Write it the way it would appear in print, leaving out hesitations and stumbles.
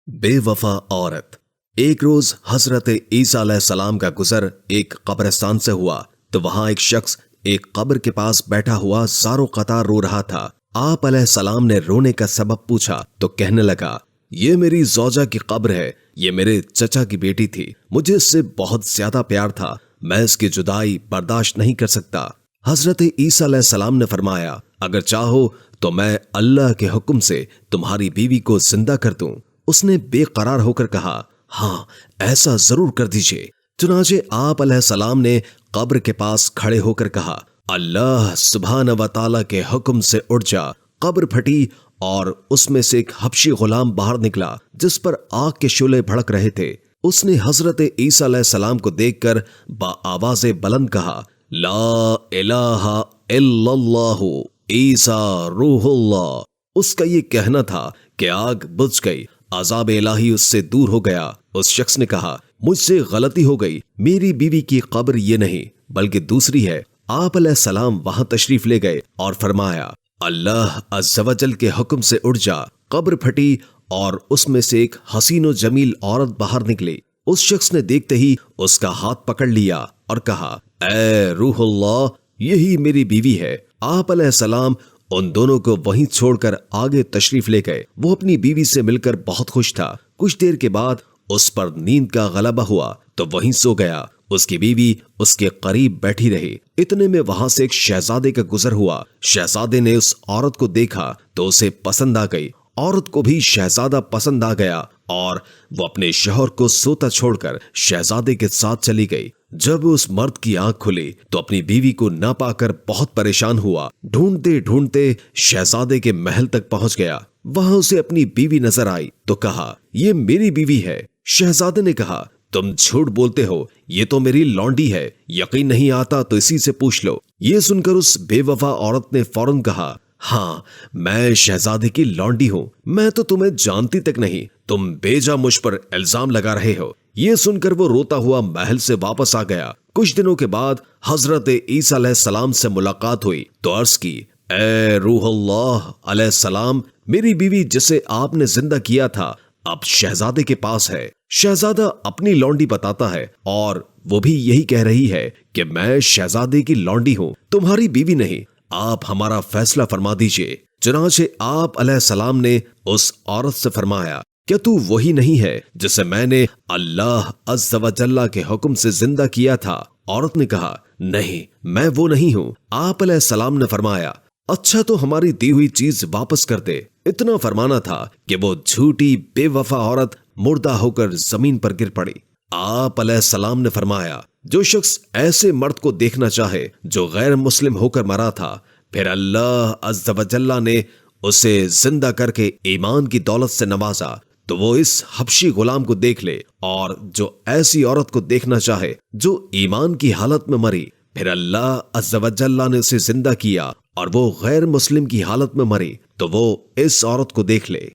بے وفا عورت۔ ایک روز حضرت عیسیٰ علیہ السلام کا گزر ایک قبرستان سے ہوا تو وہاں ایک شخص ایک قبر کے پاس بیٹھا ہوا زار و قطار رو رہا تھا۔ آپ علیہ السلام نے رونے کا سبب پوچھا تو کہنے لگا، یہ میری زوجہ کی قبر ہے، یہ میرے چچا کی بیٹی تھی، مجھے اس سے بہت زیادہ پیار تھا، میں اس کی جدائی برداشت نہیں کر سکتا۔ حضرت عیسیٰ علیہ السلام نے فرمایا، اگر چاہو تو میں اللہ کے حکم سے تمہاری بیوی کو زندہ کر دوں۔ اس نے بے قرار ہو کر کہا، ہاں ایسا ضرور کر دیجئے۔ چنانچہ آپ علیہ السلام نے قبر کے پاس کھڑے ہو کر کہا، اللہ سبحانہ و تعالیٰ کے حکم سے اٹھ جا۔ قبر پھٹی اور اس میں سے ایک حبشی غلام باہر نکلا جس پر آگ کے شعلے بھڑک رہے تھے۔ اس نے حضرت عیسیٰ علیہ السلام کو دیکھ کر بآواز بلند کہا، لا الہ الا اللہ عیسیٰ روح اللہ۔ اس کا یہ کہنا تھا کہ آگ بجھ گئی، عذاب الہی اس سے دور ہو گیا۔ اس شخص نے کہا، مجھ سے غلطی ہو گئی، میری بیوی کی قبر یہ نہیں بلکہ دوسری ہے۔ آپ علیہ السلام وہاں تشریف لے گئے اور فرمایا، اللہ عز و جل کے حکم سے اٹھ جا۔ قبر پھٹی اور اس میں سے ایک حسین و جمیل عورت باہر نکلی۔ اس شخص نے دیکھتے ہی اس کا ہاتھ پکڑ لیا اور کہا، اے روح اللہ، یہی میری بیوی ہے۔ آپ علیہ السلام ان دونوں کو وہیں چھوڑ کر آگے تشریف لے گئے۔ وہ اپنی بیوی سے مل کر بہت خوش تھا۔ کچھ دیر کے بعد اس پر نیند کا غلبہ ہوا تو وہیں سو گیا۔ اس کی بیوی اس کے قریب بیٹھی رہی۔ اتنے میں وہاں سے ایک شہزادے کا گزر ہوا۔ شہزادے نے اس عورت کو دیکھا تو اسے پسند آ گئی۔ عورت کو بھی شہزادہ پسند آ گیا اور وہ اپنے شوہر کو سوتا چھوڑ کر شہزادے کے ساتھ چلی گئی۔ جب اس مرد کی آنکھ کھلی تو اپنی بیوی کو نہ پا کر بہت پریشان ہوا۔ ڈھونڈتے ڈھونڈتے شہزادے کے محل تک پہنچ گیا۔ وہاں اسے اپنی بیوی نظر آئی تو کہا، یہ میری بیوی ہے۔ شہزادے نے کہا، تم جھوٹ بولتے ہو، یہ تو میری لونڈی ہے، یقین نہیں آتا تو اسی سے پوچھ لو۔ یہ سن کر اس بے وفا عورت نے فوراً کہا، ہاں میں شہزادے کی لونڈی ہوں، میں تو تمہیں جانتی تک نہیں، تم بے جا مجھ پر الزام لگا رہے ہو۔ یہ سن کر وہ روتا ہوا محل سے واپس آ گیا۔ کچھ دنوں کے بعد حضرت عیسیٰ علیہ السلام سے ملاقات ہوئی تو عرض کی، اے روح اللہ علیہ السلام، میری بیوی جسے آپ نے زندہ کیا تھا اب شہزادے کے پاس ہے۔ شہزادہ اپنی لونڈی بتاتا ہے اور وہ بھی یہی کہہ رہی ہے کہ میں شہزادے کی لونڈی ہوں، تمہاری بیوی نہیں۔ آپ ہمارا فیصلہ فرما دیجئے۔ چنانچہ آپ علیہ السلام نے اس عورت سے فرمایا، کیا تو وہی نہیں ہے جسے میں نے اللہ عز و جل کے حکم سے زندہ کیا تھا؟ عورت نے کہا، نہیں میں وہ نہیں ہوں۔ آپ علیہ السلام نے فرمایا، اچھا تو ہماری دی ہوئی چیز واپس کر دے۔ اتنا فرمانا تھا کہ وہ جھوٹی بے وفا عورت مردہ ہو کر زمین پر گر پڑی۔ آپ علیہ السلام نے فرمایا، جو شخص ایسے مرد کو دیکھنا چاہے جو غیر مسلم ہو کر مرا تھا، پھر اللہ عز و جل نے اسے زندہ کر کے ایمان کی دولت سے نوازا، تو وہ اس حبشی غلام کو دیکھ لے، اور جو ایسی عورت کو دیکھنا چاہے جو ایمان کی حالت میں مری، پھر اللہ عز و جل نے اسے زندہ کیا اور وہ غیر مسلم کی حالت میں مری، تو وہ اس عورت کو دیکھ لے۔